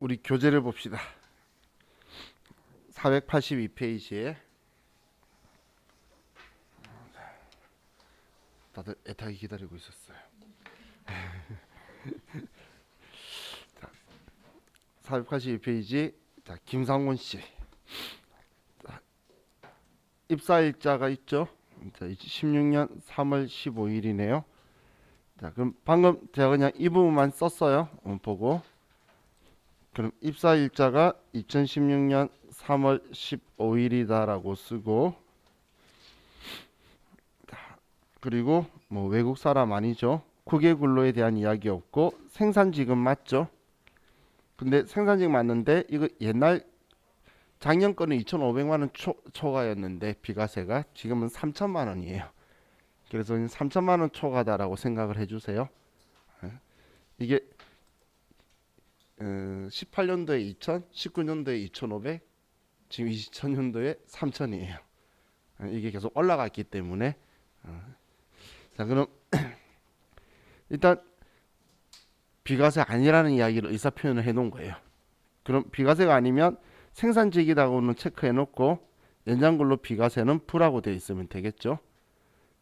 우리 교재를 봅시다. 482페이지에 다들 애타게 기다리고 있었어요. 482페이지. 자, 김상곤 씨. 자, 입사일자가 있죠. 자, 16년 3월 15일이네요. 자, 그럼 방금 제가 그냥 이 부분만 썼어요. 보고. 그럼 입사일자가 2016년 3월 15일이다라고 쓰고, 그리고 뭐 외국 사람 아니죠. 국외 근로에 대한 이야기 없고 생산직은 맞죠. 근데 생산직 맞는데 이거 옛날 작년 거는 2,500만 원 초과였는데 비과세가 지금은 3천만 원이에요. 그래서 3천만 원 초과다라고 생각을 해주세요. 이게 18년도에 2천, 19년도에 2,500, 지금 2000년도에 3천이에요. 이게 계속 올라갔기 때문에. 자, 그럼 일단 비과세 아니라는 이야기를 의사 표현을 해 놓은 거예요. 그럼 비과세가 아니면 생산직이라고는 체크해 놓고 연장근로 비과세는 불하고 되어 있으면 되겠죠.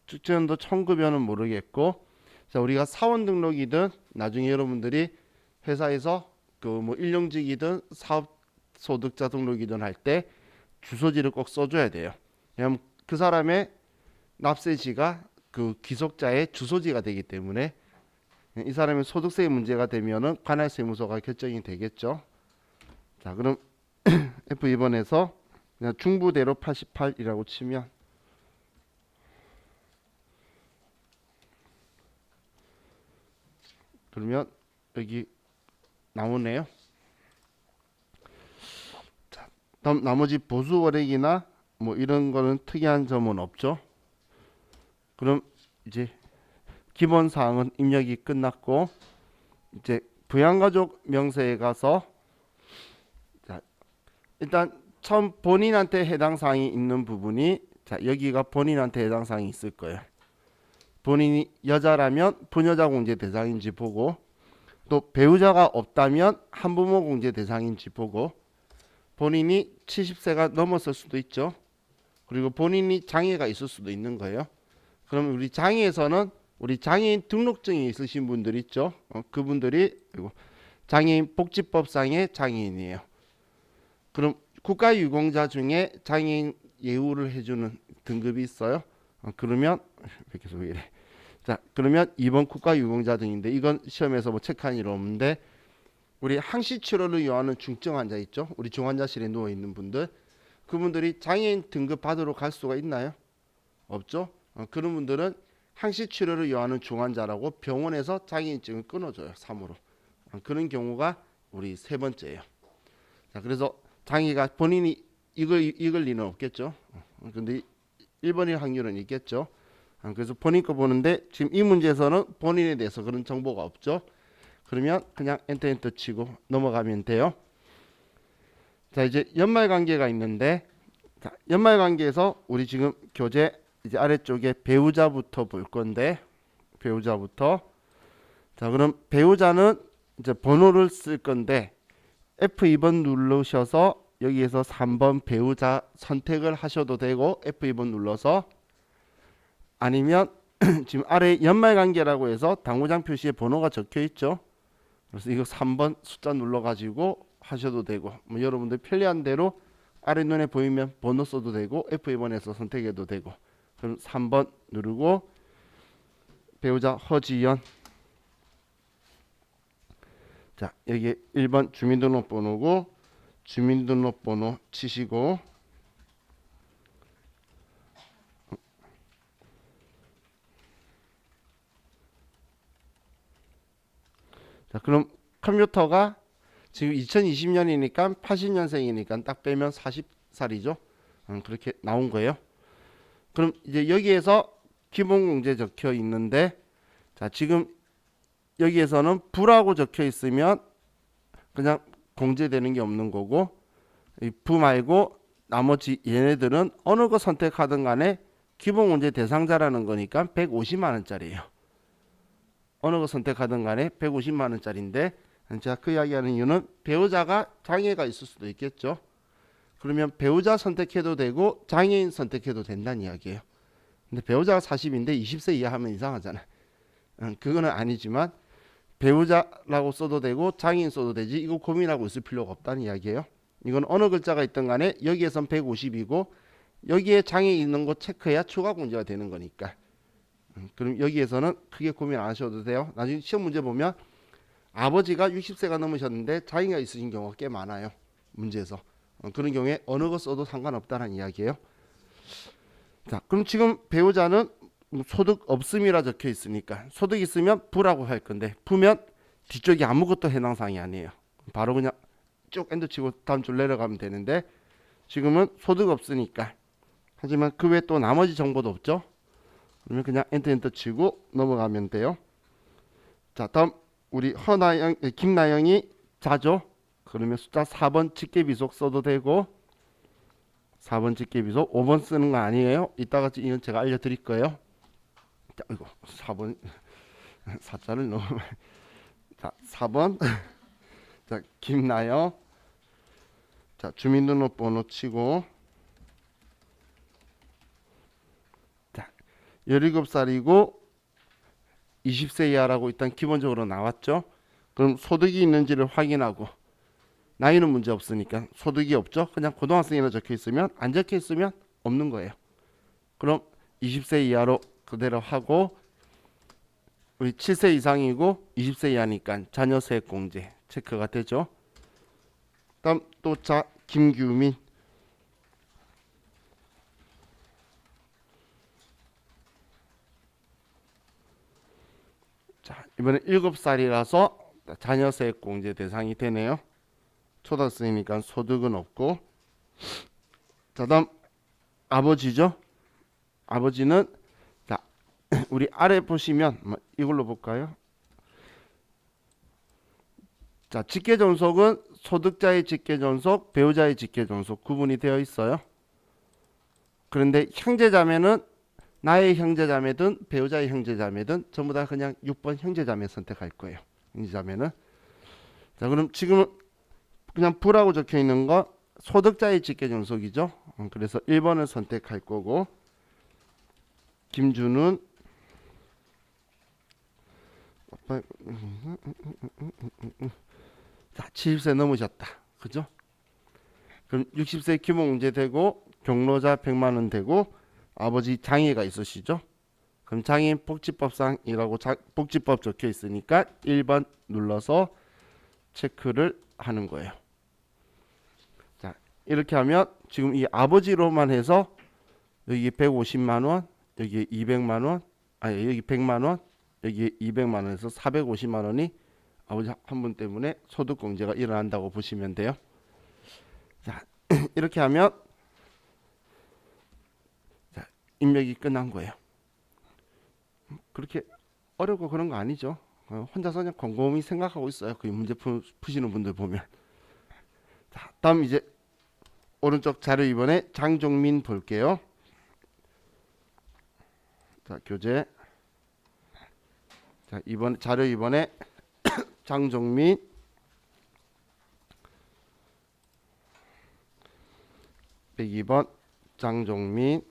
축제연도 청급여는 모르겠고, 자, 우리가 사원 등록이든 나중에 여러분들이 회사에서 그 뭐 일용직이든 사업 소득자 등록이든 할 때 주소지를 꼭 써줘야 돼요. 왜냐하면 그 사람의 납세지가 그 귀속자의 주소지가 되기 때문에 이 사람의 소득세에 문제가 되면은 관할세무서가 결정이 되겠죠. 자, 그럼 F2번에서 그냥 중부대로 88이라고 치면 그러면 여기 나오네요. 자, 다음 나머지 보수 월액이나 뭐 이런 거는 특이한 점은 없죠. 그럼 이제 기본 사항은 입력이 끝났고, 이제 부양가족 명세에 가서, 자, 일단 처음 본인한테 해당 사항이 있는 부분이, 자, 여기가 본인한테 해당 사항이 있을 거예요. 본인이 여자라면 부녀자 공제 대상인지 보고, 또 배우자가 없다면 한부모 공제 대상인지 보고, 본인이 70세가 넘었을 수도 있죠. 그리고 본인이 장애가 있을 수도 있는 거예요. 그럼 우리 장애에서는 우리 장애인 등록증이 있으신 분들 있죠. 그분들이 장애인 복지법상의 장애인이에요. 그럼 국가유공자 중에 장애인 예우를 해주는 등급이 있어요. 그러면 이렇게 왜 이래? 자, 그러면 2번 국가유공자 등인데 이건 시험에서 뭐 체크한 일 없는데, 우리 항시 치료를 요하는 중증 환자 있죠. 우리 중환자실에 누워 있는 분들, 그분들이 장애인 등급 받으러 갈 수가 있나요? 없죠. 그런 분들은 항시 치료를 요하는 중환자라고 병원에서 장애인증을 끊어줘요. 3으로. 그런 경우가 우리 세 번째예요. 자, 그래서 장애가 본인이 읽을 리는 없겠죠. 근데 1번일 확률은 있겠죠. 그래서 본인 거 보는데 지금 이 문제에서는 본인에 대해서 그런 정보가 없죠. 그러면 그냥 엔터 치고 넘어가면 돼요. 자, 이제 연말 관계가 있는데, 자, 연말 관계에서 우리 지금 교재 이제 아래쪽에 배우자부터 볼 건데, 배우자부터. 자, 그럼 배우자는 이제 번호를 쓸 건데 F2번 누르셔서 여기에서 3번 배우자 선택을 하셔도 되고, F2번 눌러서, 아니면 지금 아래 연말 관계라고 해서 당구장 표시에 번호가 적혀 있죠. 그래서 이거 3번 숫자 눌러 가지고 하셔도 되고, 뭐 여러분들 편리한 대로 아래 눈에 보이면 번호 써도 되고 F2번에서 선택해도 되고. 그럼 3번 누르고 배우자 허지연. 자, 여기 1번 주민등록번호고 주민등록번호 치시고, 자, 그럼 컴퓨터가 지금 2020년이니까 80년생이니까 딱 빼면 40살이죠. 그렇게 나온 거예요. 그럼 이제 여기에서 기본공제 적혀 있는데, 자, 지금 여기에서는 부라고 적혀 있으면 그냥 공제되는 게 없는 거고, 이 부 말고 나머지 얘네들은 어느 거 선택하든 간에 기본공제 대상자라는 거니까 150만 원짜리예요. 어느 거 선택하든 간에 150만 원짜리인데, 제가 그 이야기하는 이유는 배우자가 장애가 있을 수도 있겠죠. 그러면 배우자 선택해도 되고 장애인 선택해도 된다는 이야기예요. 근데 배우자가 40인데 20세 이하 하면 이상하잖아. 그거는 아니지만 배우자라고 써도 되고 장애인 써도 되지 이거 고민하고 있을 필요가 없다는 이야기예요. 이건 어느 글자가 있든 간에 여기에선 150이고 여기에 장애 있는 거 체크해야 추가 공제가 되는 거니까. 그럼 여기에서는 크게 고민 안 하셔도 돼요. 나중에 시험 문제 보면 아버지가 60세가 넘으셨는데 장애가 있으신 경우가 꽤 많아요. 문제에서. 그런 경우에 어느 거 써도 상관없다는 이야기예요. 자, 그럼 지금 배우자는 소득 없음이라 적혀 있으니까 소득 있으면 부라고 할 건데 부면 뒤쪽이 아무것도 해당 사항이 아니에요. 바로 그냥 쭉 엔터 치고 다음 줄 내려가면 되는데 지금은 소득 없으니까 하지만 그 외에 또 나머지 정보도 없죠. 그러면 그냥 엔터 치고 넘어가면 돼요. 자, 다음 우리 김나영이 자죠. 그러면 숫자 4번 직계비속 써도 되고 4번 직계비속 5번 쓰는 거 아니에요. 이따가 이건 제가 알려드릴 거예요. 자, 이거 4번 4자를 너무 자, 4번 자, 김나영 자, 주민등록번호 치고 자, 17살이고 20세 이하라고 일단 기본적으로 나왔죠. 그럼 소득이 있는지를 확인하고 나이는 문제 없으니까 소득이 없죠. 그냥 고등학생이라 적혀 있으면 안 적혀 있으면 없는 거예요. 그럼 20세 이하로 그대로 하고 우리 7세 이상이고 20세 이하니까 자녀 세액공제 체크가 되죠. 다음 또 자 김규민 자 이번에 7살이라서 자녀 세액공제 대상이 되네요. 초등학생이니까 소득은 없고 자 다음 아버지죠. 아버지는 자 우리 아래 보시면 이걸로 볼까요? 자 직계존속은 소득자의 직계존속, 배우자의 직계존속 구분이 되어 있어요. 그런데 형제자매는 나의 형제자매든 배우자의 형제자매든 전부 다 그냥 6번 형제자매 선택할 거예요. 형제자매는 자 그럼 지금은 그냥 부라고 적혀 있는 거 소득자의 직계존속이죠. 그래서 1번을 선택할 거고 김준은 70세 넘으셨다. 그죠? 그럼 60세 기본공제 되고 경로자 100만 원 되고 아버지 장애가 있으시죠? 그럼 장애인 복지법상이라고 복지법 적혀 있으니까 1번 눌러서 체크를 하는 거예요. 자, 이렇게 하면 지금 이 아버지로만 해서 여기 150만 원, 여기 200만 원, 아니 여기 100만 원, 여기 200만 원에서 450만 원이 아버지 한 분 때문에 소득공제가 일어난다고 보시면 돼요. 자, 이렇게 하면 자, 입력이 끝난 거예요. 그렇게 어렵고 그런 거 아니죠. 혼자서 그냥 곰곰이 생각하고 있어요. 그 문제 푸시는 분들 보면. 자, 다음 이제 오른쪽 자료 2번에 장종민 볼게요. 자, 교재. 자, 이번 자료 2번에 장종민 102번 장종민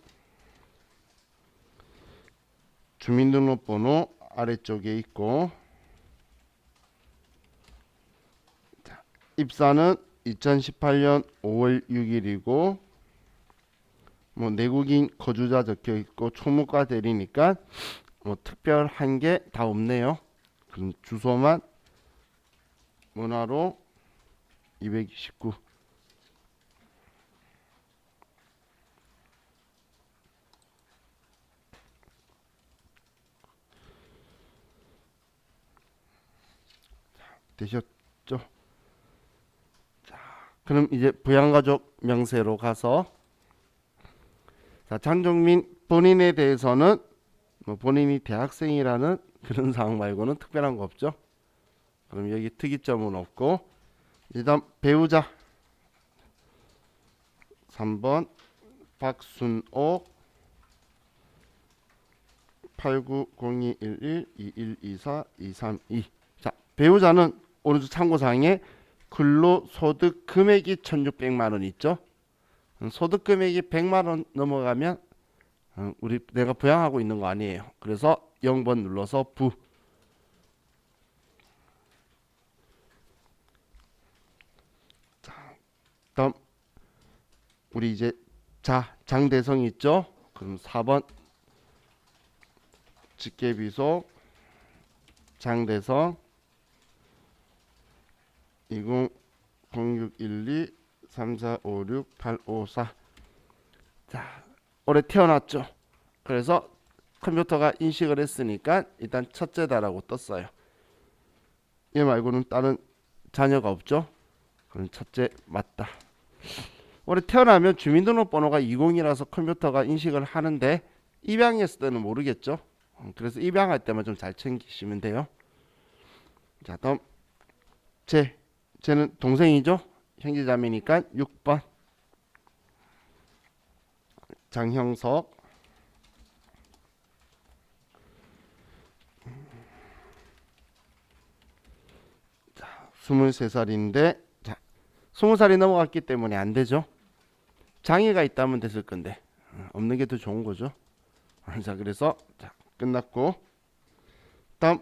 주민등록번호 아래쪽에 있고 자, 입사는 2018년 5월 6일이고 뭐 내국인 거주자 적혀 있고 총무과 대리니까 뭐 특별한 게 다 없네요. 그럼 주소만 문화로 229 되셨죠? 자, 그럼 이제 부양가족 명세로 가서 자, 장종민 본인에 대해서는 뭐 본인이 대학생이라는 그런 사항 말고는 특별한 거 없죠. 그럼 여기 특이점은 없고 일단 배우자 3번 박순옥 8902112124 232 자, 배우자는 오른쪽 참고사항에 근로소득 금액이 1,600만 원 있죠. 소득 금액이 100만 원 넘어가면 우리 내가 부양하고 있는 거 아니에요. 그래서 0번 눌러서 부. 다음 우리 이제 장대성 있죠. 그럼 4번 직계비속 장대성 20 0612 3456 854. 자, 올해 태어났죠. 그래서 컴퓨터가 인식을 했으니까 일단 첫째다라고 떴어요. 얘 말고는 다른 자녀가 없죠. 그럼 첫째 맞다. 올해 태어나면 주민등록번호가 20이라서 컴퓨터가 인식을 하는데 입양했을 때는 모르겠죠. 그래서 입양할 때만 좀 잘 챙기시면 돼요. 자, 다음 쟤는 동생이죠. 형제자매니까 6번 장형석 23살인데 자, 20살이 넘어갔기 때문에 안 되죠. 장애가 있다면 됐을 건데 없는 게 더 좋은 거죠. 자, 그래서 자, 끝났고 다음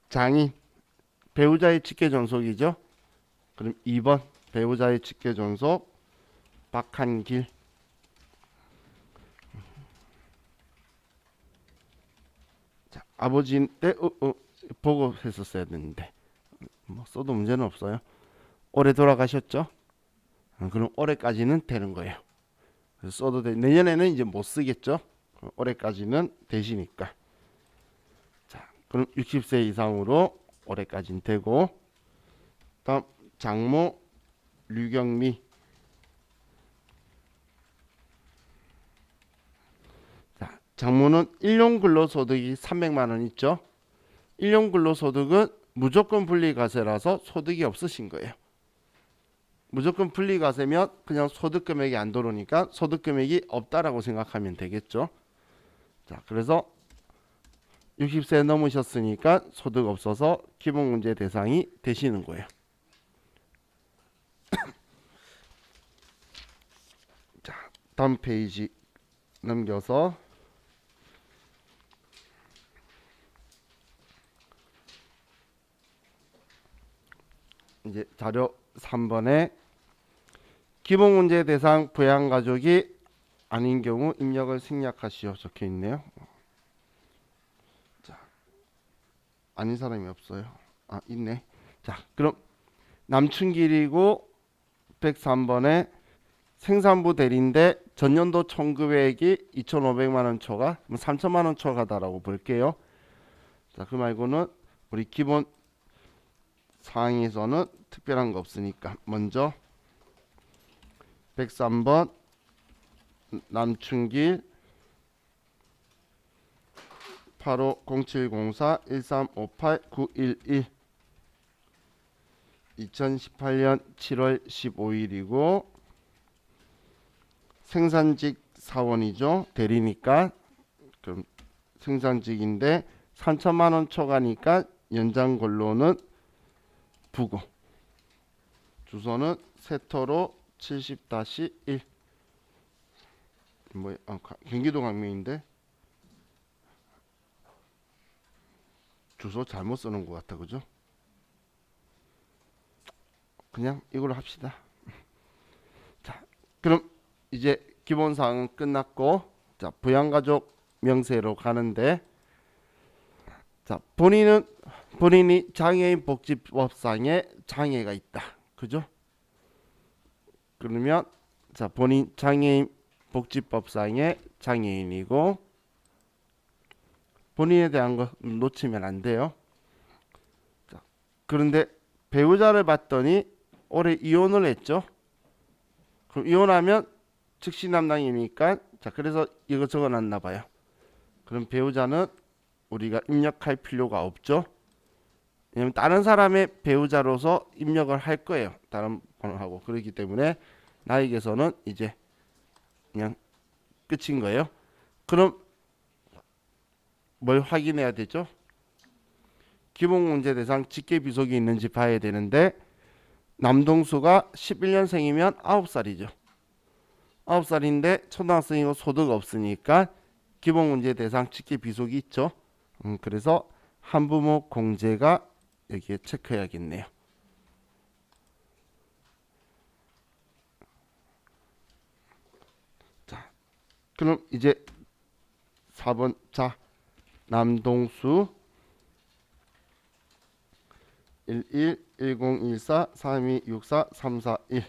장인 배우자의 직계존속이죠. 그럼 2번 배우자의 직계존속 박한길. 자, 아버지인데 보고 했었어야 되는데 뭐 써도 문제는 없어요. 올해 돌아가셨죠? 그럼 올해까지는 되는 거예요. 그래서 써도 돼. 내년에는 이제 못 쓰겠죠. 올해까지는 되시니까. 자, 그럼 60세 이상으로 올해까지는 되고 다음 장모 류경미. 자, 장모는 일용 근로소득이 300만 원 있죠. 일용 근로소득은 무조건 분리과세라서 소득이 없으신 거예요. 무조건 분리과세면 그냥 소득 금액이 안 들어오니까 소득 금액이 없다라고 생각하면 되겠죠. 자, 그래서 60세 넘으셨으니까 소득 없어서 기본문제 대상이 되시는 거예요. 자, 다음 페이지 넘겨서 이제 자료 3번에 기본문제 대상 부양가족이 아닌 경우 입력을 생략하시오 적혀 있네요. 자, 아닌 사람이 없어요. 아, 있네. 자, 그럼 남춘길이고 103번에 생산부 대리인데 전년도 총급액이 2,500만 원 초과, 3천만 원 초과다라고 볼게요. 자, 그 말고는 우리 기본 사항에서는 특별한 거 없으니까 먼저 103번 남춘길 850704-1358-911 2018년 7월 15일이고 생산직 사원이죠. 대리니까 그럼 생산직인데 3천만 원 초과니까 연장 근로는 부고 주소는 세터로 70-1 뭐 경기도 강명인데 주소 잘못 쓰는 것 같아. 그죠? 그냥 이걸로 합시다. 자, 그럼 이제 기본사항은 끝났고 자, 부양가족 명세로 가는데 자, 본인이 장애인 복지법상에 장애가 있다. 그죠? 그러면 자, 본인 장애인 복지법상의 장애인이고 본인에 대한 거 놓치면 안 돼요. 자, 그런데 배우자를 봤더니 올해 이혼을 했죠. 그럼 이혼하면 즉시 남당이니까 자, 그래서 이거 적어놨나 봐요. 그럼 배우자는 우리가 입력할 필요가 없죠. 왜냐면 다른 사람의 배우자로서 입력을 할 거예요. 다른 번호하고. 그렇기 때문에 나에게서는 이제 그냥 끝인 거예요. 그럼 뭘 확인해야 되죠? 기본문제 대상 직계 비속이 있는지 봐야 되는데 남동수가 11년생이면 9살이죠. 9살인데 초등학생이고 소득 없으니까 기본문제 대상 직계 비속이 있죠. 그래서 한부모 공제가 여기에 체크해야겠네요. 자, 그럼 이제 4번. 자, 남동수 11 1014 3264 341.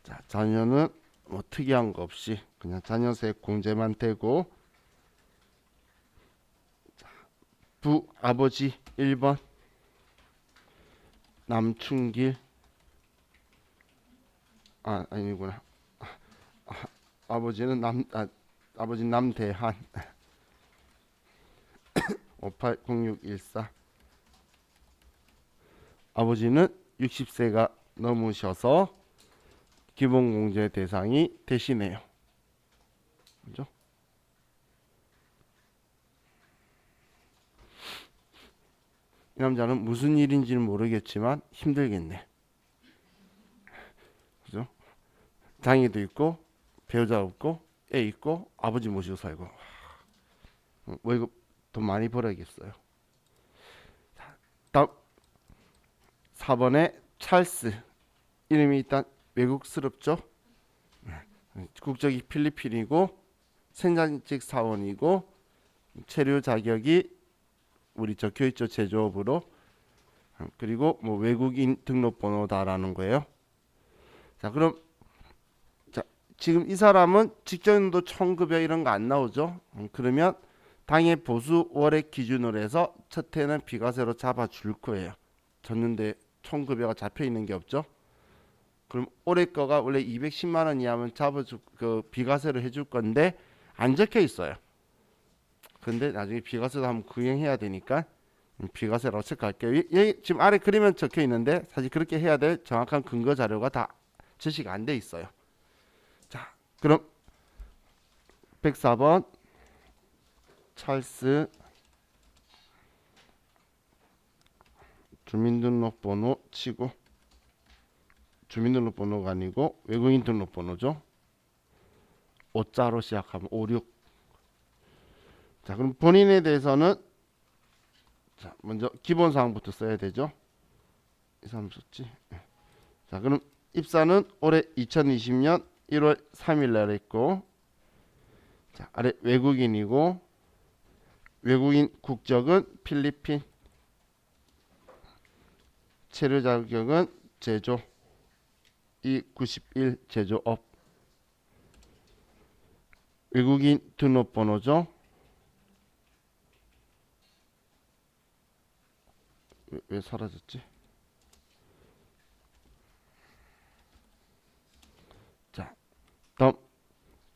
자, 자녀는 뭐 특이한 거 없이 그냥 자녀세 공제만 되고, 부 아버지 1번 남충길, 아니구나. 아버지는 아버지 남대한 580614. 아버지는 60세가 넘으셔서 기본공제 대상이 되시네요. 그죠? 이 남자는 무슨 일인지는 모르겠지만 힘들겠네. 그죠? 장애도 있고 배우자 없고 애 있고 아버지 모시고 살고, 월급 돈 많이 벌어야겠어요. 다음 4번에 찰스. 이름이 일단 외국스럽죠. 국적이 필리핀이고 생산직 사원이고 체류 자격이 우리 적혀있죠. 제조업으로. 그리고 뭐 외국인 등록번호다라는 거예요. 자, 그럼 자, 지금 이 사람은 직장인도 1900 이런 거 안 나오죠. 그러면 당해 보수 월액 기준으로 해서 첫 해는 비과세로 잡아줄 거예요. 졌는데 1900가 잡혀 있는 게 없죠. 그럼 올해 거가 원래 210만 원 이하면 그 비과세로 해줄 건데 안 적혀 있어요. 근데 나중에 비과세도 한번 구형해야 되니까 비과세라고 체크할게요. 지금 아래 그리면 적혀 있는데 사실 그렇게 해야 될 정확한 근거 자료가 다 제시가 안 돼 있어요. 자, 그럼 104번 찰스 주민등록번호 치고, 주민등록번호가 아니고 외국인 등록번호죠. 5자로 시작하면 56. 자, 그럼 본인에 대해서는 자, 먼저 기본사항부터 써야 되죠. 이 사람 썼지. 자, 그럼 입사는 올해 2020년 1월 3일 날 했고, 자, 아래 외국인이고 외국인 국적은 필리핀, 체류 자격은 제조, 이 91 제조업, 외국인 등록번호죠. 왜 사라졌지? 자, 다음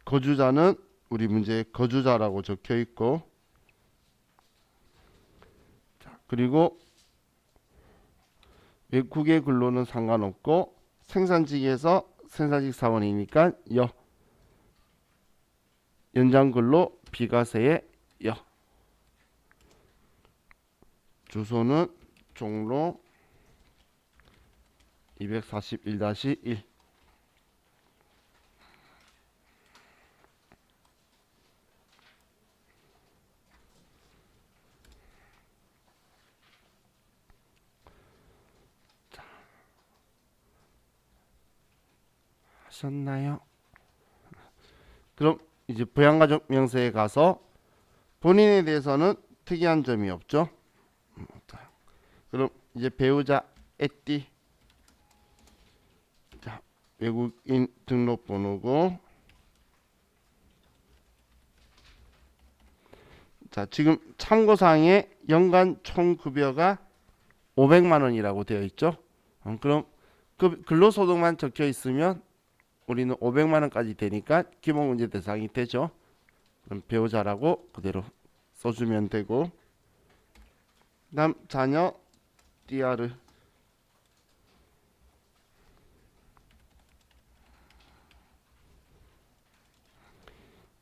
거주자는 우리 문제에 거주자라고 적혀 있고, 자, 그리고 외국의 근로는 상관없고 생산직에서 생산직 사원이니까 연장 근로 비과세의 주소는 종로 241-1. 하셨나요? 그럼 이제 부양가족 명세에 가서 본인에 대해서는 특이한 점이 없죠. 그럼 이제 배우자 에띠, 자, 외국인 등록번호고, 자, 지금 참고사항에 연간 총급여가 500만 원이라고 되어 있죠. 그럼 그 근로소득만 적혀 있으면 우리는 500만 원까지 되니까 기본문제 대상이 되죠. 그럼 배우자라고 그대로 써주면 되고, 다음 자녀 DR.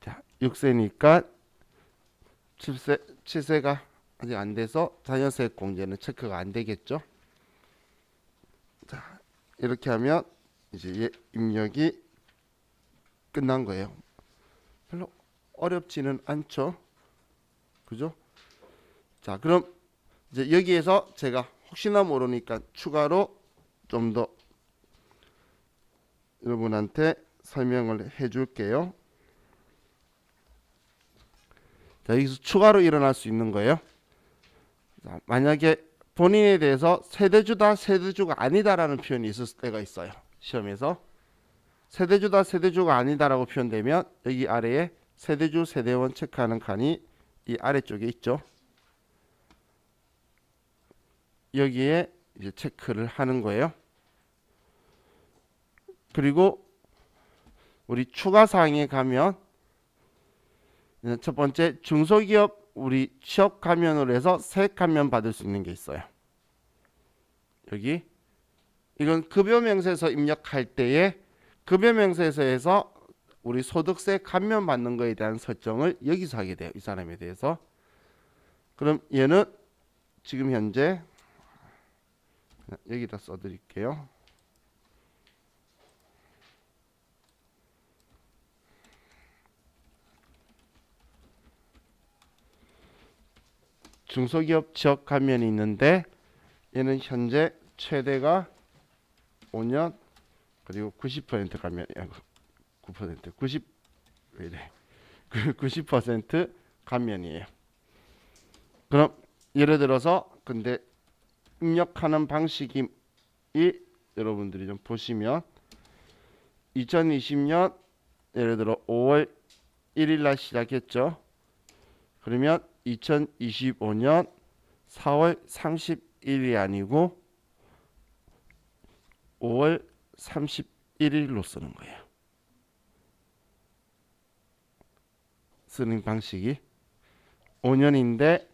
자, 6세니까 7세가 아직 안 돼서 자연세액 공제는 체크가 안 되겠죠. 자, 이렇게 하면 이제 입력이 끝난 거예요. 별로 어렵지는 않죠. 그죠? 자, 그럼 이제 여기에서 제가 혹시나 모르니까 추가로 좀 더 여러분한테 설명을 해 줄게요. 자, 여기서 추가로 일어날 수 있는 거예요. 자, 만약에 본인에 대해서 세대주다, 세대주가 아니다라는 표현이 있을 때가 있어요. 시험에서 세대주다, 세대주가 아니다라고 표현되면 여기 아래에 세대주, 세대원 체크하는 칸이 이 아래쪽에 있죠. 여기에 이제 체크를 하는 거예요. 그리고 우리 추가 사항에 가면 첫 번째 중소기업 우리 취업 감면으로 해서 세액 감면 받을 수 있는 게 있어요. 여기 이건 급여 명세서 입력할 때에 급여 명세서에서 우리 소득세 감면 받는 거에 대한 설정을 여기서 하게 돼요. 이 사람에 대해서. 그럼 얘는 지금 현재 여기다 써드릴게요. 중소기업 취업 감면이 있는데 얘는 현재 최대가 5년 그리고 90% 감면이야. 9% 90 왜 이래? 90% 감면이에요. 그럼 예를 들어서 근데 입력하는 방식이 여러분들이 좀 보시면 2020년 예를 들어 5월 1일 날 시작했죠. 그러면 2025년 4월 31일이 아니고 5월 31일로 쓰는 거예요. 쓰는 방식이 5년인데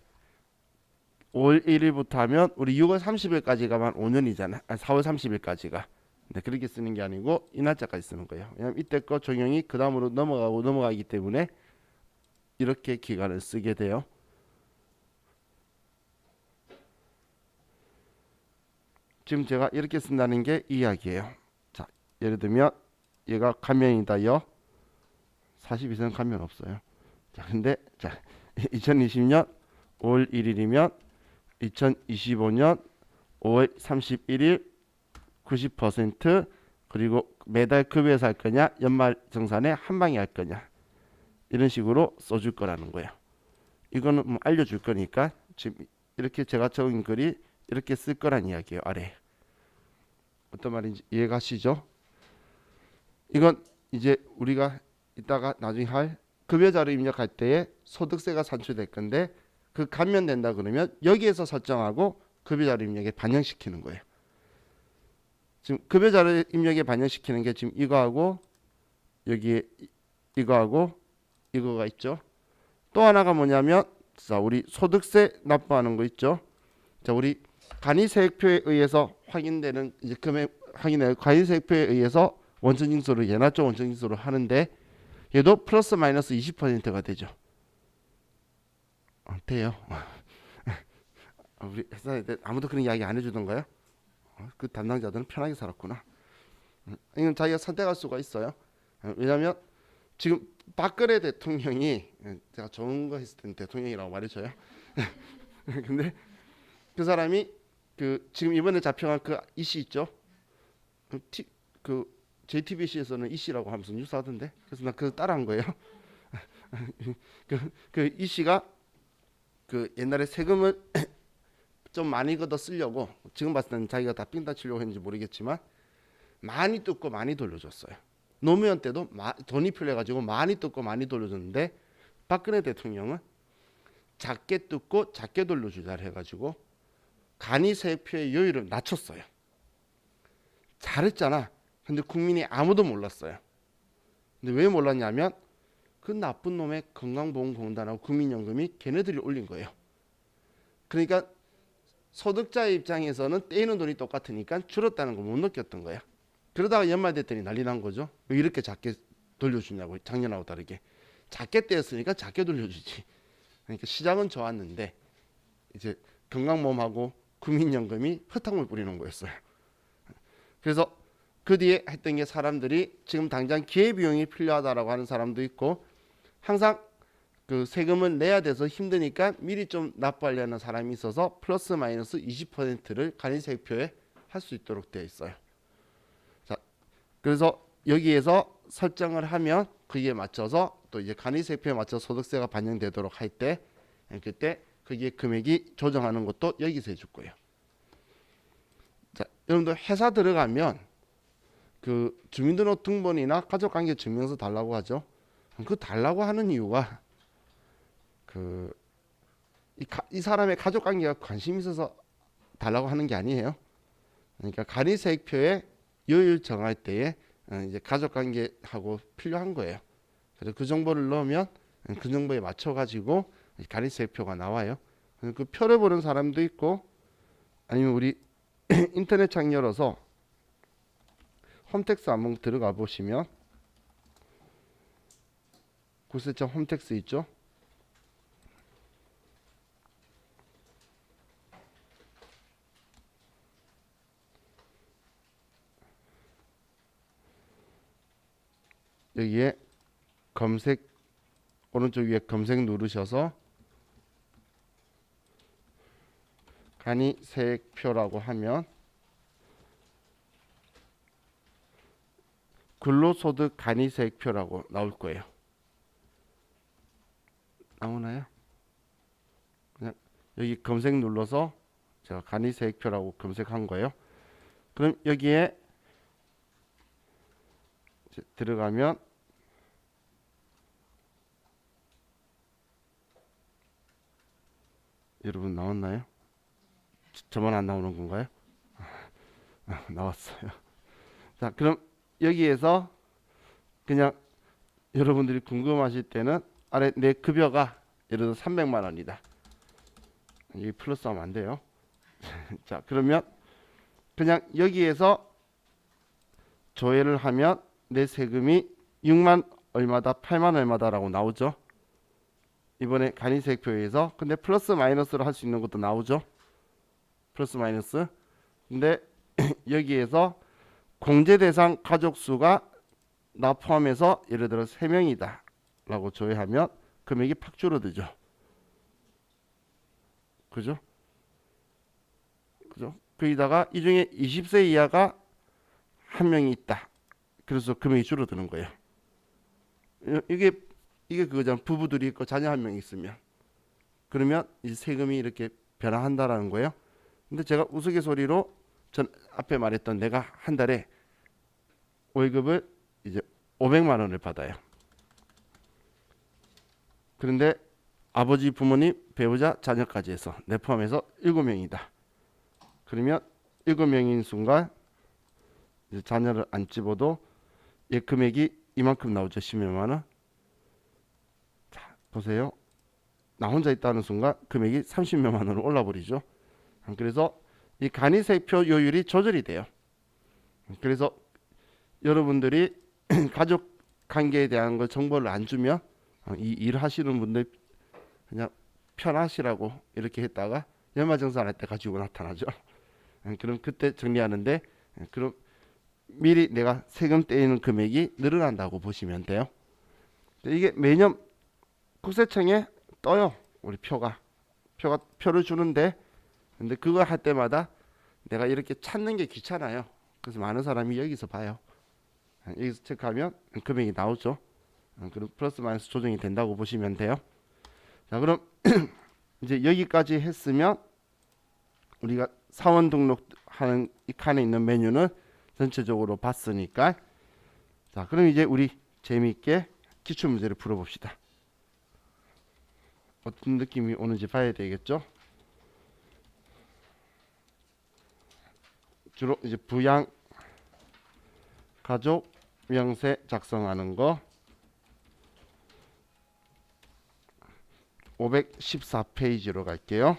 5월 1일부터 하면 우리 6월 30일까지가만 5년이잖아. 4월 30일까지가. 근데 그렇게 쓰는 게 아니고 이 날짜까지 쓰는 거예요. 왜냐면 이때 거 적용이 그 다음으로 넘어가기 때문에 이렇게 기간을 쓰게 돼요. 지금 제가 이렇게 쓴다는 게 이 이야기예요. 자, 예를 들면 얘가 감면이다요. 42세는 감면 없어요. 자, 근데 자, 2020년 5월 1일이면 2025년 5월 31일 90% 그리고 매달 급여에서 할 거냐 연말 정산에 한 방에 할 거냐 이런 식으로 써줄 거라는 거예요. 이거는 뭐 알려줄 거니까 지금 이렇게 제가 적은 글이 이렇게 쓸 거란 이야기예요. 아래 어떤 말인지 이해가시죠? 이건 이제 우리가 이따가 나중에 할 급여자료 입력할 때에 소득세가 산출될 건데 그 감면된다 그러면 여기에서 설정하고 급여자료 입력에 반영시키는 거예요. 지금 급여자료 입력에 반영시키는 게 지금 이거하고 여기에 이거하고 이거가 있죠. 또 하나가 뭐냐면 자, 우리 소득세 납부하는 거 있죠. 자, 우리 간이세액표에 의해서 확인되는 이제 금액 확인해 간이세액표에 의해서 원천징수를 예납적 원천징수를 하는데 얘도 플러스 마이너스 20%가 되죠. 돼요. 우리 회사에 아무도 그런 이야기 안 해주던가요? 그 담당자들은 편하게 살았구나. 이건 자기가 선택할 수가 있어요. 왜냐하면 지금 박근혜 대통령이 제가 좋은 거 했을 때는 대통령이라고 말해줘요. 근데 그 사람이 그 지금 이번에 잡혀간 그 이씨 있죠? 그 JTBC에서는 이씨라고 하면서 뉴스 하던데. 그래서 나 그거 따라한 거예요. 그 이씨가 그 옛날에 세금을 좀 많이 걷어 쓰려고 지금 봤을 때는 자기가 다 삥다 치려고 했는지 모르겠지만 많이 뜯고 많이 돌려줬어요. 노무현 때도 돈이 필요해가지고 많이 뜯고 많이 돌려줬는데 박근혜 대통령은 작게 뜯고 작게 돌려주자를 해가지고 간이세액표의 요율을 낮췄어요. 잘했잖아. 근데 국민이 아무도 몰랐어요. 근데 왜 몰랐냐면 그 나쁜 놈의 건강보험공단하고 국민연금이 걔네들이 올린 거예요. 그러니까 소득자의 입장에서는 떼이는 돈이 똑같으니까 줄었다는 걸 못 느꼈던 거야. 그러다가 연말 됐더니 난리 난 거죠. 왜 이렇게 작게 돌려주냐고. 작년하고 다르게 작게 떼었으니까 작게 돌려주지. 그러니까 시장은 좋았는데 이제 건강보험하고 국민연금이 흙탕물 뿌리는 거였어요. 그래서 그 뒤에 했던 게 사람들이 지금 당장 기회비용이 필요하다라고 하는 사람도 있고 항상 그 세금을 내야 돼서 힘드니까 미리 좀 납부하려는 사람이 있어서 플러스 마이너스 20%를 간이세액표에 할 수 있도록 되어 있어요. 자, 그래서 여기에서 설정을 하면 그에 맞춰서 또 이제 간이세액표에 맞춰 소득세가 반영되도록 할 때 그때 그게 금액이 조정하는 것도 여기서 해줄 거예요. 자, 여러분들 회사 들어가면 그 주민등록등본이나 가족관계증명서 달라고 하죠. 그 달라고 하는 이유가 이 사람의 가족관계가 관심 있어서 달라고 하는 게 아니에요. 그러니까 간이세액표에 요율 정할 때에 이제 가족관계하고 필요한 거예요. 그래서 그 정보를 넣으면 그 정보에 맞춰 가지고 간이세액표가 나와요. 그 표를 보는 사람도 있고 아니면 우리 인터넷 창 열어서 홈택스 한번 들어가 보시면 국세청 홈택스 있죠. 여기에 검색 오른쪽 위에 검색 누르셔서 간이세액표라고 하면 근로소득 간이세액표라고 나올 거예요. 나오나요? 그냥 여기 검색 눌러서 제가 간이세액표라고 검색한 거예요. 그럼 여기에 들어가면 여러분 나왔나요? 저만 안 나오는 건가요? 나왔어요. 자, 그럼 여기에서 그냥 여러분들이 궁금하실 때는 아래 내 급여가 예를 들어 300만 원이다. 여기 플러스하면 안 돼요. 자, 그러면 그냥 여기에서 조회를 하면 내 세금이 6만 얼마다 8만 얼마다라고 나오죠. 이번에 간이세액표에서 근데 플러스 마이너스로 할 수 있는 것도 나오죠. 플러스 마이너스. 근데 여기에서 공제 대상 가족 수가 나 포함해서 예를 들어 3명이다 라고 조회하면 금액이 팍 줄어들죠. 그죠? 그죠? 거기다가 이 중에 20세 이하가 한 명이 있다. 그래서 금액이 줄어드는 거예요. 이게 그거잖아. 부부들이 있고 자녀 한 명 있으면 그러면 이제 세금이 이렇게 변화한다라는 거예요. 근데 제가 우스갯소리로 전 앞에 말했던 내가 한 달에 월급을 이제 500만 원을 받아요. 그런데 아버지, 부모님, 배우자, 자녀까지 해서 내 포함해서 7명이다. 그러면 7명인 순간 이제 자녀를 안 집어도 얘 금액이 이만큼 나오죠. 10몇만 원. 자, 보세요. 나 혼자 있다는 순간 금액이 30몇만 원으로 올라버리죠. 그래서 이 간이세표 요율이 조절이 돼요. 그래서 여러분들이 가족 관계에 대한 거 정보를 안 주면 이 일 하시는 분들 그냥 편하시라고 이렇게 했다가 연말정산할 때 가지고 나타나죠. 그럼 그때 정리하는데 그럼 미리 내가 세금 떼이는 금액이 늘어난다고 보시면 돼요. 이게 매년 국세청에 떠요. 우리 표를 주는데 근데 그거 할 때마다 내가 이렇게 찾는 게 귀찮아요. 그래서 많은 사람이 여기서 봐요. 여기서 체크하면 금액이 나오죠. 그럼 플러스 마이너스 조정이 된다고 보시면 돼요. 자, 그럼 이제 여기까지 했으면 우리가 사원 등록하는 이 칸에 있는 메뉴는 전체적으로 봤으니까 자, 그럼 이제 우리 재미있게 기출 문제를 풀어봅시다. 어떤 느낌이 오는지 봐야 되겠죠? 주로 이제 부양 가족 명세 작성하는 거 514페이지로 갈게요.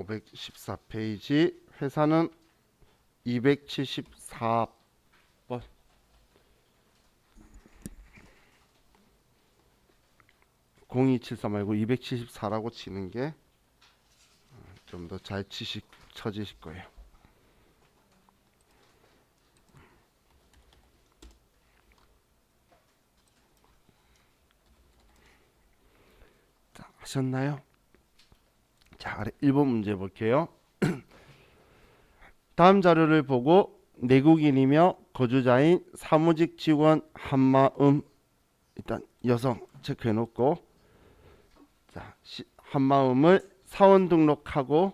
514페이지 회사는 274번 0274 말고 274라고 치는 게 좀 더 잘 쳐지실 거예요. 자, 하셨나요? 자, 아래 1번 문제 볼게요. 다음 자료를 보고 내국인이며 거주자인 사무직 직원 한마음 일단 여성 체크해 놓고 자, 한마음을 사원 등록하고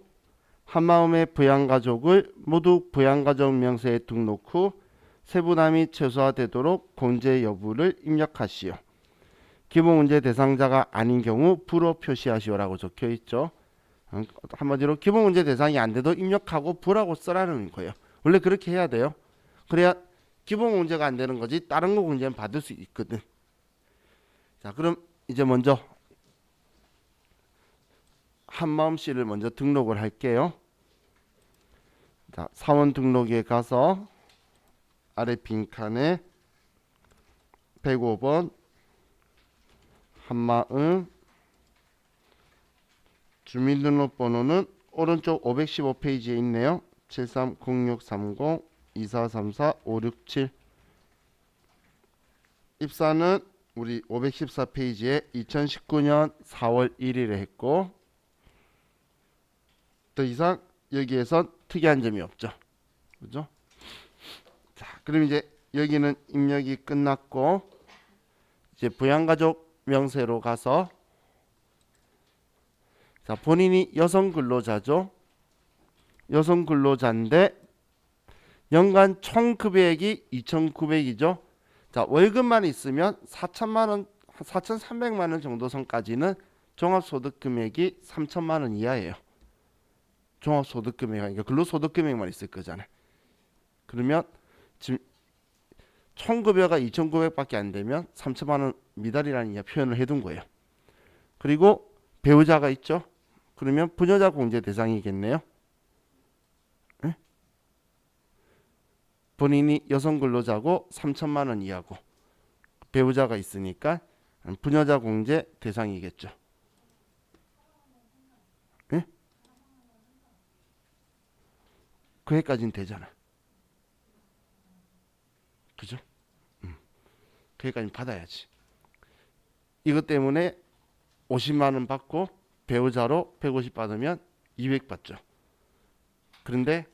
한마음의 부양가족을 모두 부양가족 명세에 등록 후 세부담이 최소화되도록 공제 여부를 입력하시오. 기본문제 대상자가 아닌 경우 불어 표시하시오라고 적혀 있죠. 한마디로 기본문제 대상이 안 돼도 입력하고 불하고 쓰라는 거예요. 원래 그렇게 해야 돼요. 그래야 기본문제가 안 되는 거지 다른 거 문제는 받을 수 있거든. 자, 그럼 이제 먼저 한마음 씨를 먼저 등록을 할게요. 자, 사원 등록에 가서 아래 빈칸에 105번 한마음 주민등록번호는 오른쪽 515페이지에 있네요. 73063024345667 입사는 우리 514페이지에 2019년 4월 1일에 했고 더 이상 여기에선 특이한 점이 없죠. 그죠? 자, 그럼 이제 여기는 입력이 끝났고 이제 부양가족 명세로 가서 자, 본인이 여성 근로자죠. 여성 근로자인데 연간 총 급여액이 2,900이죠. 자, 월급만 있으면 4천만 원, 4,300만 원 정도 선까지는 종합소득 금액이 3천만 원 이하예요. 종합소득 금액, 그러니까 근로소득 금액만 있을 거잖아요. 그러면 지금 총 급여가 2,900밖에 안 되면 3천만 원 미달이라는 표현을 해둔 거예요. 그리고 배우자가 있죠. 그러면 부녀자 공제 대상이겠네요. 네? 본인이 여성 근로자고 3천만 원 이하고 배우자가 있으니까 부녀자 공제 대상이겠죠. 네? 그 해까지는 되잖아. 그죠? 그 해까지는 받아야지. 이것 때문에 50만 원 받고 배우자로 150 받으면 200 받죠. 그런데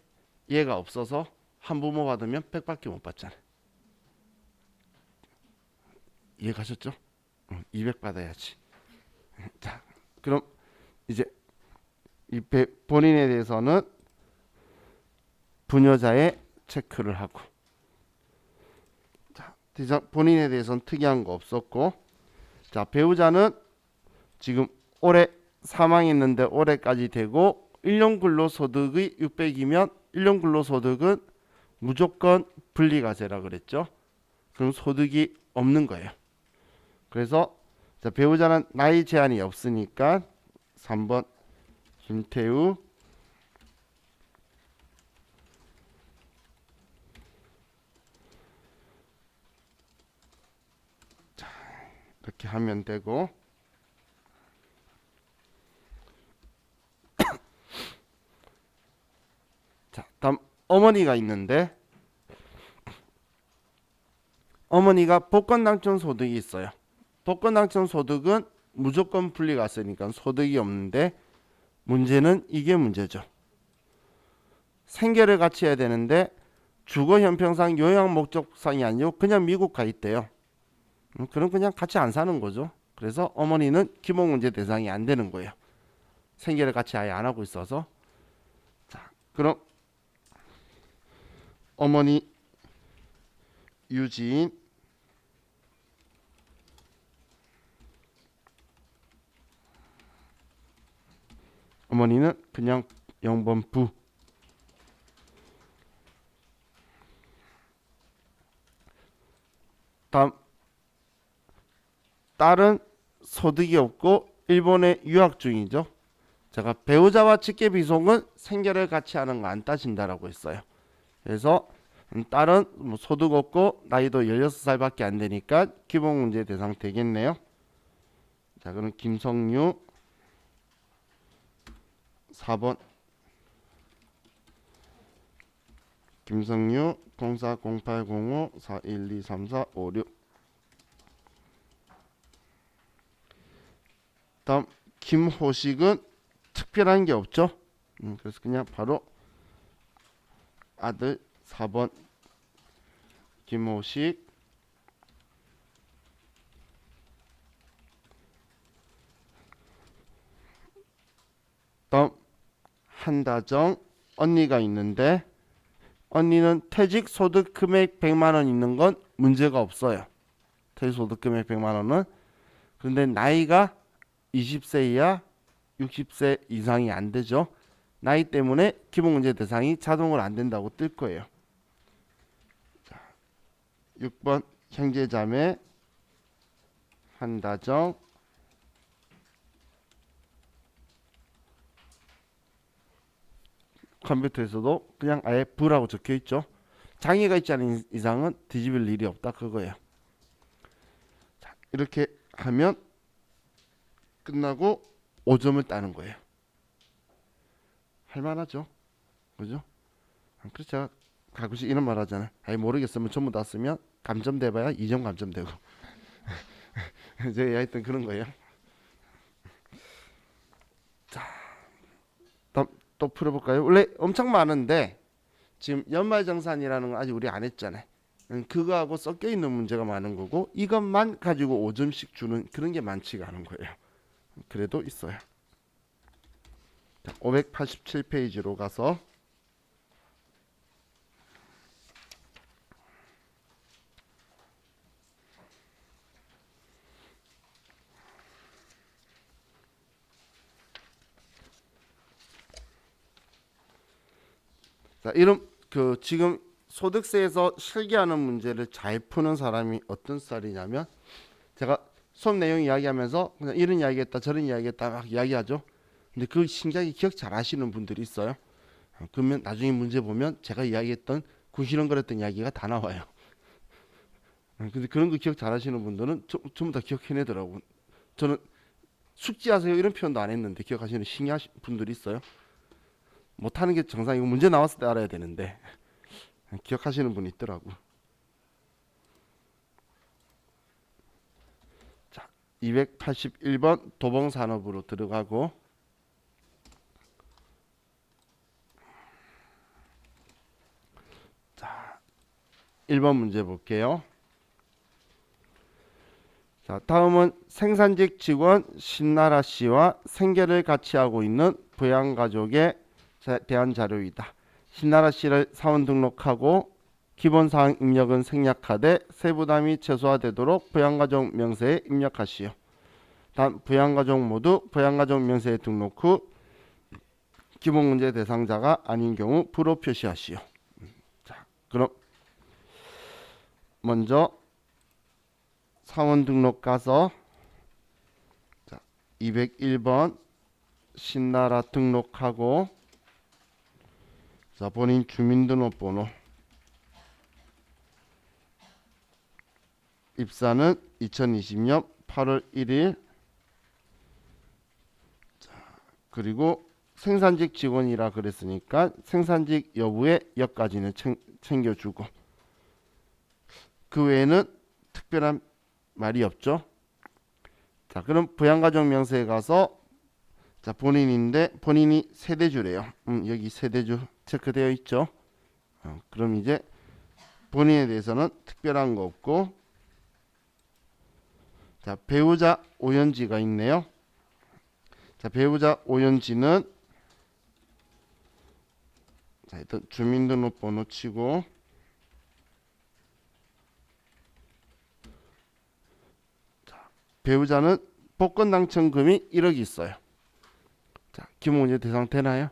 얘가 없어서 한부모 받으면 100밖에 못 받잖아. 이해 가셨죠? 200 받아야지. 자, 그럼 이제 이 본인에 대해서는 부녀자에 체크를 하고 자, 본인에 대해서는 특이한 거 없었고 자, 배우자는 지금 올해 사망했는데 올해까지 되고 1년 근로소득이 600이면 1년 근로소득은 무조건 분리과세라 그랬죠. 그럼 소득이 없는 거예요. 그래서 자, 배우자는 나이 제한이 없으니까 3번 김태우 자, 이렇게 하면 되고 자, 다음 어머니가 있는데 어머니가 복권당첨 소득이 있어요. 복권당첨 소득은 무조건 분리과세니까 소득이 없는데 문제는 이게 문제죠. 생계를 같이 해야 되는데 주거 형평상 요양 목적상이 아니고 그냥 미국 가 있대요. 그럼 그냥 같이 안 사는 거죠. 그래서 어머니는 기본문제 대상이 안 되는 거예요. 생계를 같이 아예 안 하고 있어서. 자, 그럼 어머니 유지인 어머니는 그냥 0번 부 다음 딸은 소득이 없고 일본에 유학 중이죠. 제가 배우자와 직계 비속은 생계를 같이 하는 거 안 따진다라고 했어요. 그래서 딸은 뭐 소득 없고 나이도 16살밖에 안 되니까 기본 문제 대상 되겠네요. 자, 그럼 김성유 4번. 김성유 04080541234566. 다음 김호식은 특별한 게 없죠. 그래서 그냥 바로 아들 4번 김호식. 다음 한다정 언니가 있는데 언니는 퇴직 소득 금액 100만 원 있는 건 문제가 없어요. 퇴직 소득 금액 100만 원은. 그런데 나이가 20세 이하 60세 이상이 안 되죠. 나이 때문에 기본 문제 대상이 자동으로 안 된다고 뜰 거예요. 자, 6번 형제자매 한다정 컴퓨터에서도 그냥 아예 부라고 적혀 있죠. 장애가 있지 않은 이상은 뒤집을 일이 없다 그거예요. 자, 이렇게 하면 끝나고 5점을 따는 거예요. 할만하죠, 그죠? 그래서 제가 가끔씩 이런 말 하잖아요. 아예 모르겠으면 전부 다 쓰면 감점돼봐야 2점 감점되고. 제가 했던 그런 거예요. 자, 다음 또 풀어볼까요? 원래 엄청 많은데 지금 연말정산이라는 거 아직 우리 안 했잖아요. 그거하고 섞여 있는 문제가 많은 거고 이것만 가지고 5점씩 주는 그런 게 많지가 않은 거예요. 그래도 있어요. 587페이지로 가서 자, 이런 지금 소득세에서 실기하는 문제를 잘 푸는 사람이 어떤 스타일이냐면 제가 수업 내용 이야기하면서 그냥 이런 이야기했다 저런 이야기했다 막 이야기하죠. 근데 그 신기하게 기억 잘 하시는 분들이 있어요. 그러면 나중에 문제 보면 제가 이야기했던 구시렁거렸던 이야기가 다 나와요. 근데 그런 거 기억 잘 하시는 분들은 전부 다 기억해내더라고. 저는 숙지하세요 이런 표현도 안 했는데 기억하시는 신기하신 분들이 있어요. 못하는 게 정상이고 문제 나왔을 때 알아야 되는데 기억하시는 분이 있더라고. 자, 281번 도봉산업으로 들어가고 자, 1번 문제 볼게요. 자, 다음은 생산직 직원 신나라 씨와 생계를 같이 하고 있는 부양가족에 대한 자료이다. 신나라 씨를 사원 등록하고 기본사항 입력은 생략하되 세부담이 최소화되도록 부양가족 명세에 입력하시오. 단 부양가족 모두 부양가족 명세에 등록 후 기본문제 대상자가 아닌 경우 부로 표시하시오. 자, 그럼 먼저 사원 등록 가서 자, 201번 신나라 등록하고 자, 본인 주민등록번호 입사는 2020년 8월 1일 자, 그리고 생산직 직원이라 그랬으니까 생산직 여부의 여까지는 챙겨주고 그 외에는 특별한 말이 없죠. 자, 그럼 부양가족 명세에 가서 자, 본인인데 본인이 세대주래요. 여기 세대주 체크되어 있죠. 그럼 이제 본인에 대해서는 특별한 거 없고 자, 배우자 오연지가 있네요. 자, 배우자 오연지는 자, 일단 주민등록번호 치고 자, 배우자는 복권 당첨금이 1억이 있어요. 자, 기본문제 대상 되나요?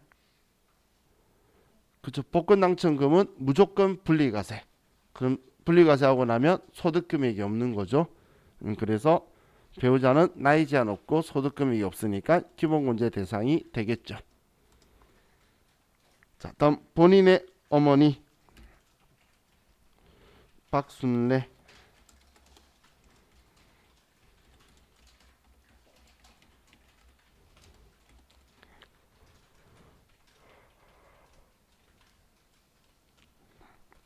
그렇죠. 복권 당첨금은 무조건 분리과세. 그럼 분리과세하고 나면 소득금액이 없는 거죠. 그래서 배우자는 나이 제한 없고 소득 금액이 없으니까 기본공제 대상이 되겠죠. 자, 다음 본인의 어머니 박순래.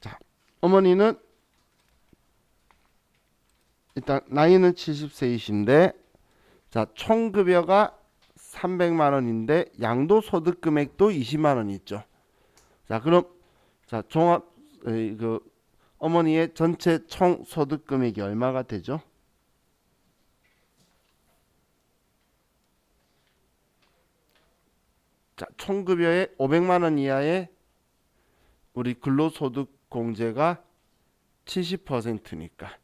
자, 어머니는 일단 나이는 70세이신데 자, 총 급여가 300만 원인데 양도소득 금액도 20만 원이 있죠. 자, 그럼 자, 종합 그 어머니의 전체 총 소득 금액이 얼마가 되죠? 자, 총 급여의 500만 원 이하의 우리 근로소득 공제가 70%니까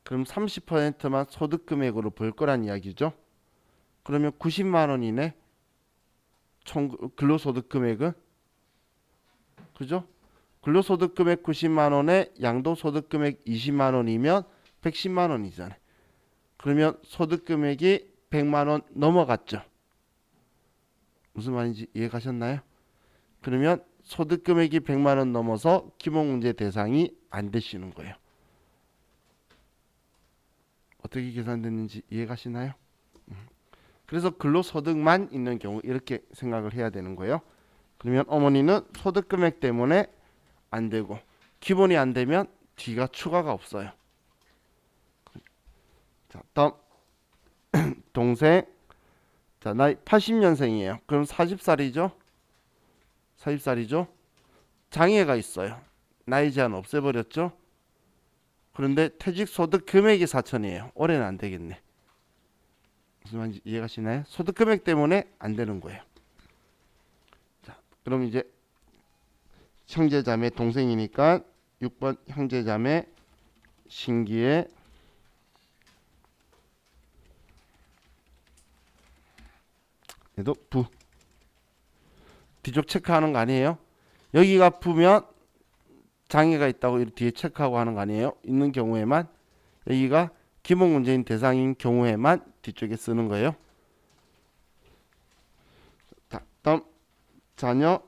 그럼 30%만 소득 금액으로 볼 거란 이야기죠. 그러면 90만 원이네. 총 근로소득 금액은 그죠? 근로소득 금액 90만 원에 양도소득 금액 20만 원이면 110만 원이잖아요. 그러면 소득 금액이 100만 원 넘어갔죠. 무슨 말인지 이해가셨나요? 그러면 소득 금액이 100만 원 넘어서 기본공제 대상이 안 되시는 거예요. 어떻게 계산됐는지 이해가시나요? 그래서 근로소득만 있는 경우 이렇게 생각을 해야 되는 거예요. 그러면 어머니는 소득 금액 때문에 안 되고 기본이 안 되면 뒤가 추가가 없어요. 자, 다음 동생. 자, 나이 80년생이에요. 그럼 40살이죠? 40살이죠? 장애가 있어요. 나이 제한 없애버렸죠? 그런데 퇴직소득 금액이 4천이에요. 올해는 안 되겠네. 무슨 말인지 이해가시나요? 소득 금액 때문에 안 되는 거예요. 자, 그럼 이제 형제자매 동생이니까 6번 형제자매 신기에 얘도 부. 뒤쪽 체크하는 거 아니에요? 여기가 부면 장애가 있다고 뒤에 체크하고 하는 거 아니에요? 있는 경우에만 여기가 기본문제인 대상인 경우에만 뒤쪽에 쓰는 거예요. 자, 다음 자녀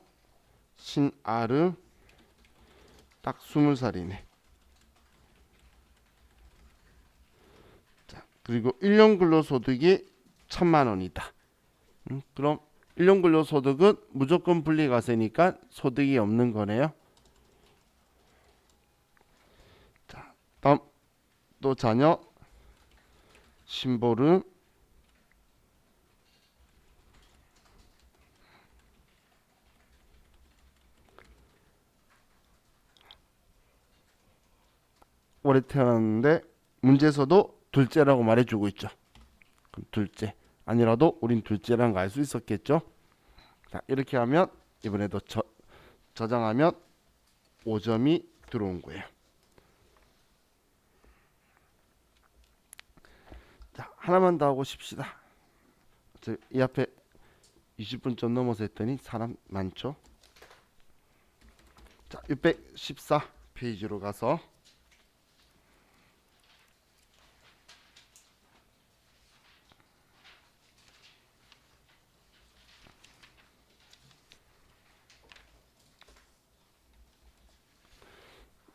신아름 딱 20살이네. 자, 그리고 1년 근로소득이 1000만 원이다. 그럼 1년 근로소득은 무조건 분리과세니까 소득이 없는 거네요. 자, 다음 또 자녀 신보름 올해 태어났는데 문제에서도 둘째라고 말해주고 있죠. 그럼 둘째 아니라도 우린 둘째라는 거 알 수 있었겠죠. 자, 이렇게 하면 이번에도 저장하면 5점이 들어온 거예요. 자, 하나만 더 하고 싶시다. 이 앞에 20분 좀 넘어서 했더니 사람 많죠. 자, 614 페이지로 가서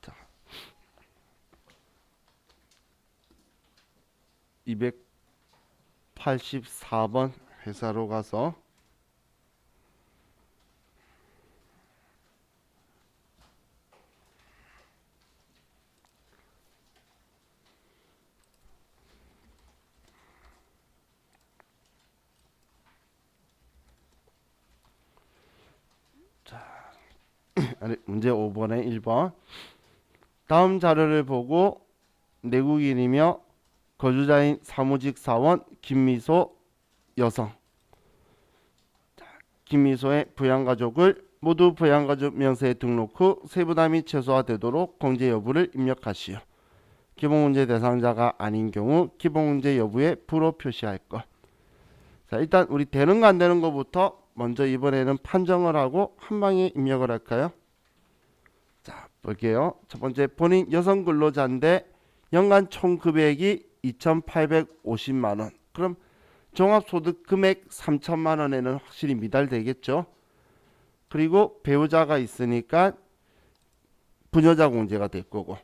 자, 284번 회사로 가서 문제 5번에 1번 다음 자료를 보고 내국인이며 거주자인 사무직 사원 김미소 여성. 김미소의 부양가족을 모두 부양가족 명세에 등록 후 세부담이 최소화되도록 공제 여부를 입력하시오. 기본문제 대상자가 아닌 경우 기본문제 여부에 불호 표시할 것. 자, 일단 우리 되는 거 안 되는 거부터 먼저 이번에는 판정을 하고 한 방에 입력을 할까요? 자, 볼게요. 첫 번째 본인 여성 근로자인데 연간 총 급여액이 2,850만 원. 그럼 종합소득 금액 3천만 원에는 확실히 미달되겠죠. 그리고 배우자가 있으니까 부녀자 공제가 될 거고,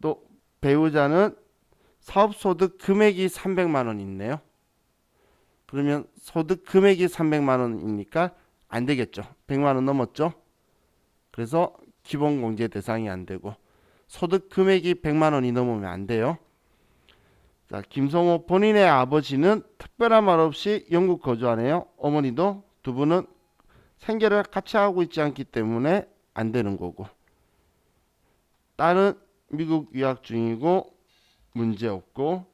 또 배우자는 사업소득 금액이 300만 원 있네요. 그러면 소득 금액이 300만 원이니까 안 되겠죠. 100만 원 넘었죠. 그래서 기본 공제 대상이 안 되고, 소득 금액이 100만 원이 넘으면 안 돼요. 자, 김성호 본인의 아버지는 특별한 말 없이 영국 거주하네요. 어머니도 두 분은 생계를 같이 하고 있지 않기 때문에 안 되는 거고, 딸은 미국 유학 중이고 문제 없고,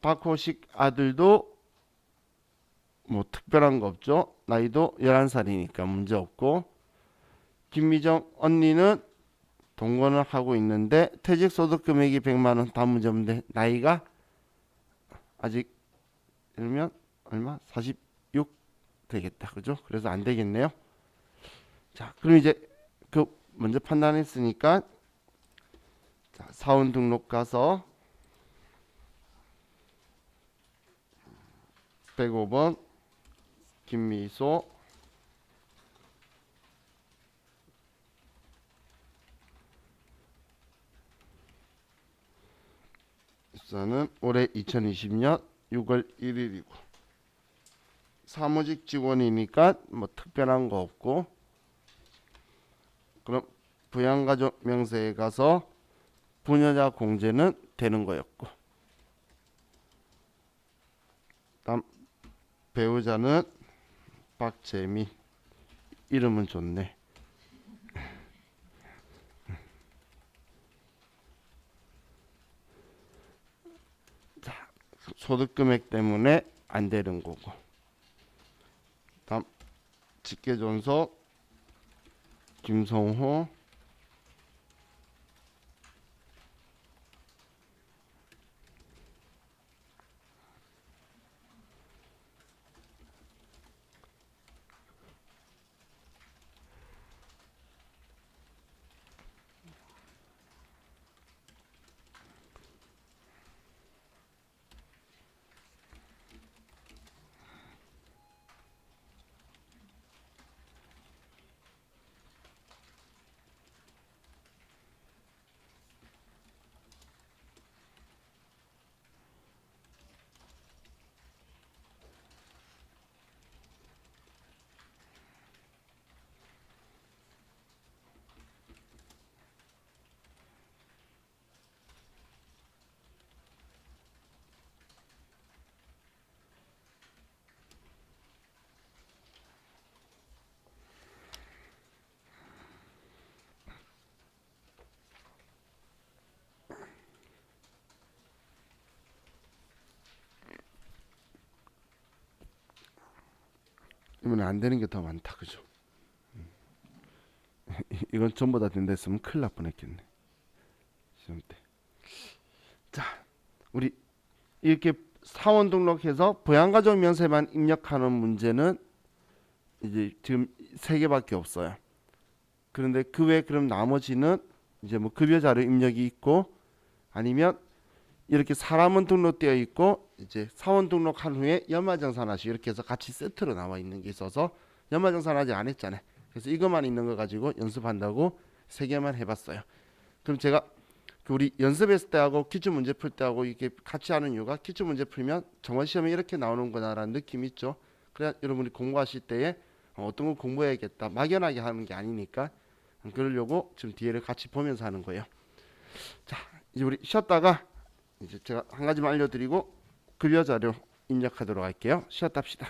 박호식 아들도 뭐 특별한 거 없죠. 나이도 11살이니까 문제 없고, 김미정 언니는 동거를 하고 있는데 퇴직소득 금액이 100만 원 다 문제 없는데 나이가 아직 이러면 얼마? 46 되겠다. 그죠? 그래서 안 되겠네요. 자, 그럼 이제 그 먼저 판단했으니까, 자, 사원 등록 가서 105번 김미소 입사는 올해 2020년 6월 1일이고 사무직 직원이니까 뭐 특별한 거 없고, 그럼 부양가족 명세에 가서 부녀자 공제는 되는 거였고, 다음 배우자는 박재미, 이름은 좋네. 자, 소득 금액 때문에 안 되는 거고, 다음 직계존속 김성호 이번에 안 되는 게 더 많다. 그죠? 이건 전부 다 된다 했으면 큰일 날 뻔했겠네. 시험 때. 자, 우리 이렇게 사원 등록해서 부양가족 명세만 입력하는 문제는 이제 지금 3개밖에 없어요. 그런데 그 외 그럼 나머지는 이제 뭐 급여 자료 입력이 있고, 아니면 이렇게 사람은 등록되어 있고 이제 사원 등록한 후에 연말정산하시 이렇게 해서 같이 세트로 나와 있는 게 있어서 연말정산 아직 안 했잖아요. 그래서 이것만 있는 거 가지고 연습한다고 3개만 해봤어요. 그럼 제가 그 우리 연습했을 때하고 기출 문제 풀 때하고 이게 같이 하는 이유가, 기출 문제 풀면 정원 시험에 이렇게 나오는구나라는 느낌이 있죠. 그래야 여러분이 공부하실 때에 어떤 걸 공부해야겠다 막연하게 하는 게 아니니까, 그러려고 지금 뒤에를 같이 보면서 하는 거예요. 자, 이제 우리 쉬었다가 이제 제가 한 가지만 알려드리고 급여 자료 입력하도록 할게요. 쉬었다 합시다.